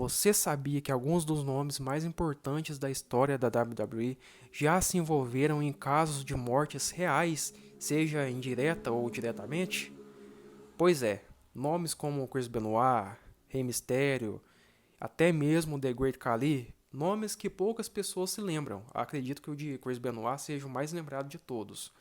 Você sabia que alguns dos nomes mais importantes da história da WWE já se envolveram em casos de mortes reais, seja indireta ou diretamente? Pois é, nomes como Chris Benoit, Rey Mysterio, até mesmo The Great Khali, nomes que poucas pessoas se lembram. Acredito que o de Chris Benoit seja o mais lembrado de todos.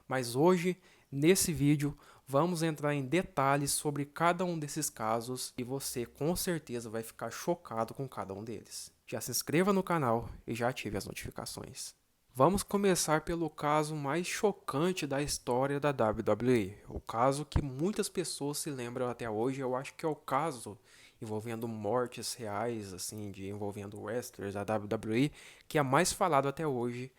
Mas hoje, nesse vídeo, vamos entrar em detalhes sobre cada um desses casos e você com certeza vai ficar chocado com cada um deles. Já se inscreva no canal e já ative as notificações. Vamos começar pelo caso mais chocante da história da WWE. O caso que muitas pessoas se lembram até hoje, eu acho que é o caso envolvendo mortes reais, assim, envolvendo wrestlers da WWE, que é mais falado até hoje,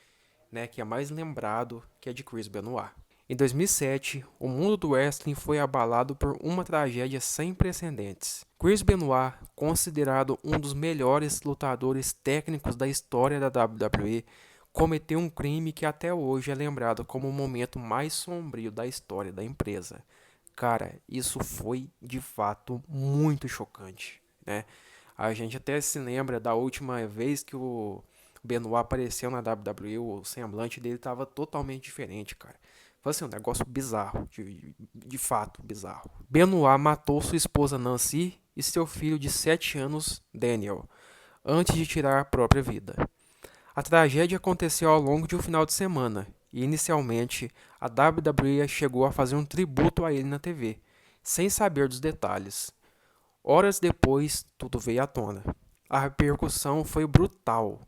né, que é mais lembrado, que é de Chris Benoit. Em 2007, o mundo do wrestling foi abalado por uma tragédia sem precedentes. Chris Benoit, considerado um dos melhores lutadores técnicos da história da WWE, cometeu um crime que até hoje é lembrado como o momento mais sombrio da história da empresa. Cara, isso foi de fato muito chocante, né? A gente até se lembra da última vez que o Benoit apareceu na WWE, o semblante dele estava totalmente diferente, cara. Foi assim, um negócio bizarro, de fato bizarro. Benoit matou sua esposa Nancy e seu filho de 7 anos, Daniel, antes de tirar a própria vida. A tragédia aconteceu ao longo de um final de semana, e inicialmente a WWE chegou a fazer um tributo a ele na TV, sem saber dos detalhes. Horas depois, tudo veio à tona. A repercussão foi brutal.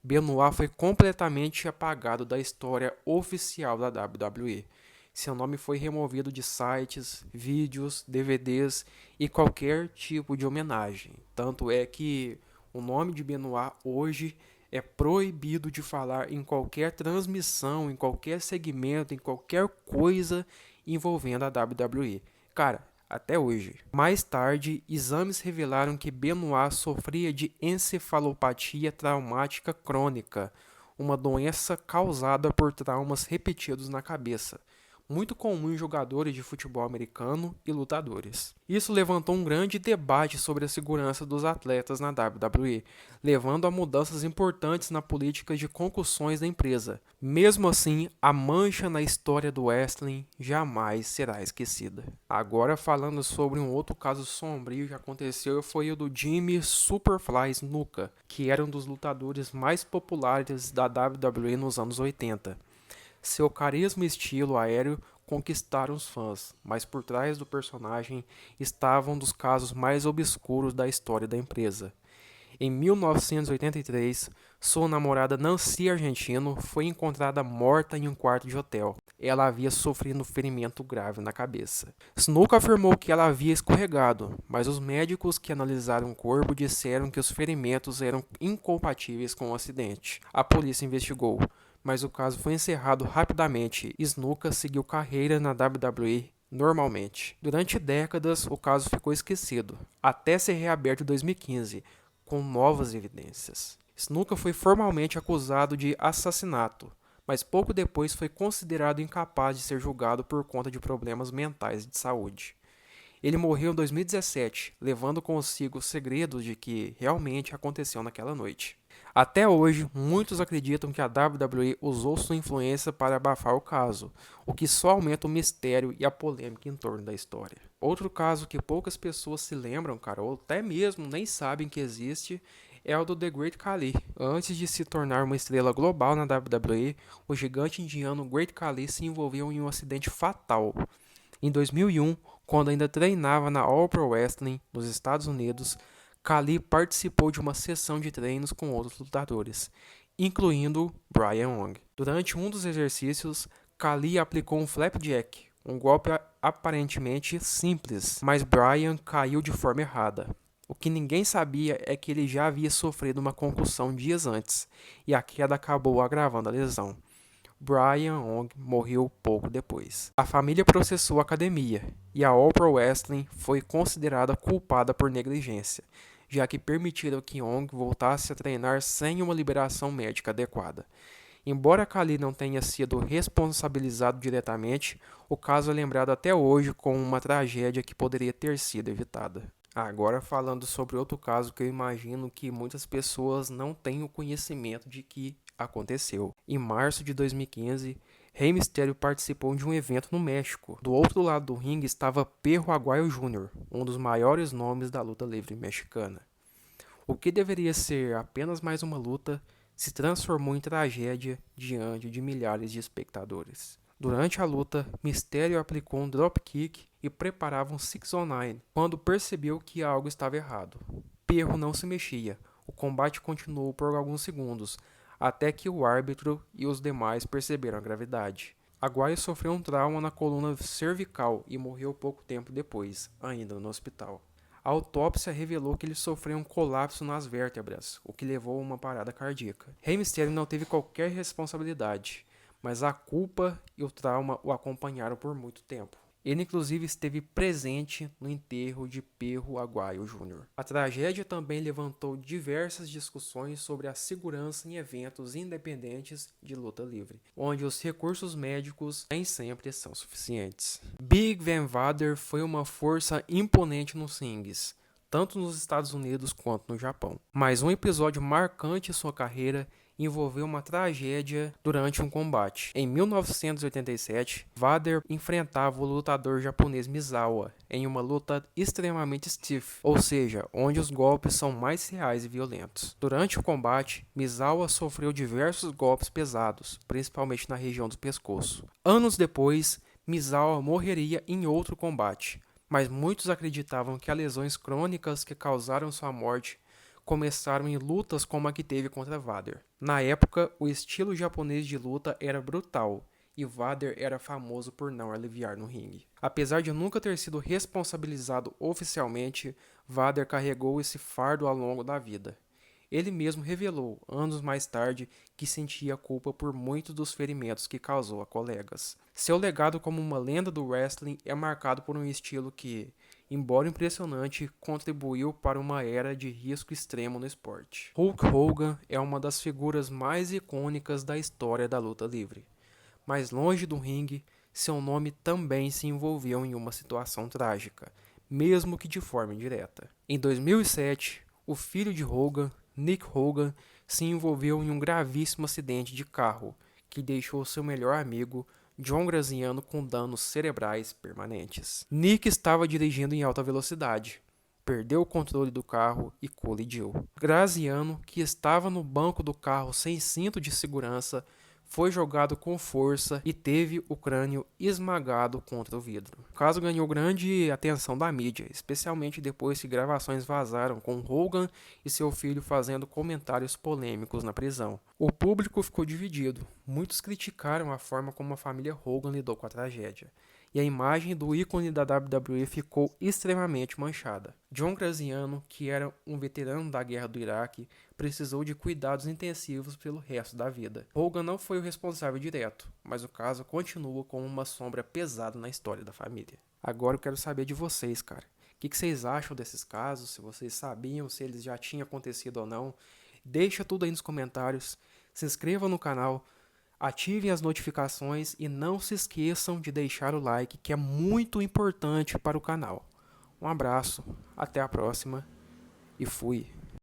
Benoit foi completamente apagado da história oficial da WWE. Seu nome foi removido de sites, vídeos, DVDs e qualquer tipo de homenagem. Tanto é que o nome de Benoit hoje é proibido de falar em qualquer transmissão, em qualquer segmento, em qualquer coisa envolvendo a WWE. Cara, até hoje. Mais tarde, exames revelaram que Benoit sofria de encefalopatia traumática crônica, uma doença causada por traumas repetidos na cabeça, muito comum em jogadores de futebol americano e lutadores. Isso levantou um grande debate sobre a segurança dos atletas na WWE, levando a mudanças importantes na política de concussões da empresa. Mesmo assim, a mancha na história do wrestling jamais será esquecida. Agora falando sobre um outro caso sombrio que aconteceu, foi o do Jimmy Superfly Snuka, que era um dos lutadores mais populares da WWE nos anos 80. Seu carisma e estilo aéreo conquistaram os fãs, mas por trás do personagem estavam um dos casos mais obscuros da história da empresa. Em 1983, sua namorada Nancy Argentino foi encontrada morta em um quarto de hotel. Ela havia sofrido um ferimento grave na cabeça. Snuka afirmou que ela havia escorregado, mas os médicos que analisaram o corpo disseram que os ferimentos eram incompatíveis com o acidente. A polícia investigou, mas o caso foi encerrado rapidamente e Snuka seguiu carreira na WWE normalmente. Durante décadas, o caso ficou esquecido, até ser reaberto em 2015, com novas evidências. Snuka foi formalmente acusado de assassinato, mas pouco depois foi considerado incapaz de ser julgado por conta de problemas mentais de saúde. Ele morreu em 2017, levando consigo os segredos de que realmente aconteceu naquela noite. Até hoje, muitos acreditam que a WWE usou sua influência para abafar o caso, o que só aumenta o mistério e a polêmica em torno da história. Outro caso que poucas pessoas se lembram, cara, ou até mesmo nem sabem que existe, é o do The Great Khali. Antes de se tornar uma estrela global na WWE, o gigante indiano Great Khali se envolveu em um acidente fatal. Em 2001, quando ainda treinava na All Pro Wrestling nos Estados Unidos, Khali participou de uma sessão de treinos com outros lutadores, incluindo Brian Wong. Durante um dos exercícios, Khali aplicou um flapjack, um golpe aparentemente simples, mas Brian caiu de forma errada. O que ninguém sabia é que ele já havia sofrido uma concussão dias antes, e a queda acabou agravando a lesão. Brian Wong morreu pouco depois. A família processou a academia, e a All Pro Wrestling foi considerada culpada por negligência, já que permitiram que Wong voltasse a treinar sem uma liberação médica adequada. Embora Khali não tenha sido responsabilizado diretamente, o caso é lembrado até hoje como uma tragédia que poderia ter sido evitada. Agora falando sobre outro caso que eu imagino que muitas pessoas não têm o conhecimento de que aconteceu. Em março de 2015, Rey Mysterio participou de um evento no México. Do outro lado do ringue estava Perro Aguayo Jr., um dos maiores nomes da luta livre mexicana. O que deveria ser apenas mais uma luta se transformou em tragédia diante de milhares de espectadores. Durante a luta, Mysterio aplicou um dropkick e preparava um 619 quando percebeu que algo estava errado. Perro não se mexia. O combate continuou por alguns segundos, até que o árbitro e os demais perceberam a gravidade. Aguayo sofreu um trauma na coluna cervical e morreu pouco tempo depois, ainda no hospital. A autópsia revelou que ele sofreu um colapso nas vértebras, o que levou a uma parada cardíaca. Rey Mysterio não teve qualquer responsabilidade, mas a culpa e o trauma o acompanharam por muito tempo. Ele inclusive esteve presente no enterro de Perro Aguayo Jr. A tragédia também levantou diversas discussões sobre a segurança em eventos independentes de luta livre, onde os recursos médicos nem sempre são suficientes. Big Van Vader foi uma força imponente nos rings, tanto nos Estados Unidos quanto no Japão. Mas um episódio marcante em sua carreira envolveu uma tragédia durante um combate. Em 1987, Vader enfrentava o lutador japonês Misawa em uma luta extremamente stiff, ou seja, onde os golpes são mais reais e violentos. Durante o combate, Misawa sofreu diversos golpes pesados, principalmente na região do pescoço. Anos depois, Misawa morreria em outro combate, mas muitos acreditavam que as lesões crônicas que causaram sua morte começaram em lutas como a que teve contra Vader. Na época, o estilo japonês de luta era brutal, e Vader era famoso por não aliviar no ringue. Apesar de nunca ter sido responsabilizado oficialmente, Vader carregou esse fardo ao longo da vida. Ele mesmo revelou, anos mais tarde, que sentia culpa por muitos dos ferimentos que causou a colegas. Seu legado como uma lenda do wrestling é marcado por um estilo que, embora impressionante, contribuiu para uma era de risco extremo no esporte. Hulk Hogan é uma das figuras mais icônicas da história da luta livre. Mas longe do ringue, seu nome também se envolveu em uma situação trágica, mesmo que de forma indireta. Em 2007, o filho de Hogan, Nick Hogan, se envolveu em um gravíssimo acidente de carro que deixou seu melhor amigo, John Graziano, com danos cerebrais permanentes. Nick estava dirigindo em alta velocidade, perdeu o controle do carro e colidiu. Graziano, que estava no banco do carro sem cinto de segurança, foi jogado com força e teve o crânio esmagado contra o vidro. O caso ganhou grande atenção da mídia, especialmente depois que gravações vazaram com Hogan e seu filho fazendo comentários polêmicos na prisão. O público ficou dividido. Muitos criticaram a forma como a família Hogan lidou com a tragédia, e a imagem do ícone da WWE ficou extremamente manchada. John Graziano, que era um veterano da Guerra do Iraque, precisou de cuidados intensivos pelo resto da vida. Hogan não foi o responsável direto, mas o caso continua como uma sombra pesada na história da família. Agora eu quero saber de vocês, cara. O que vocês acham desses casos? Se vocês sabiam, se eles já tinham acontecido ou não. Deixa tudo aí nos comentários. Se inscreva no canal. Ativem as notificações e não se esqueçam de deixar o like, que é muito importante para o canal. Um abraço, até a próxima e fui!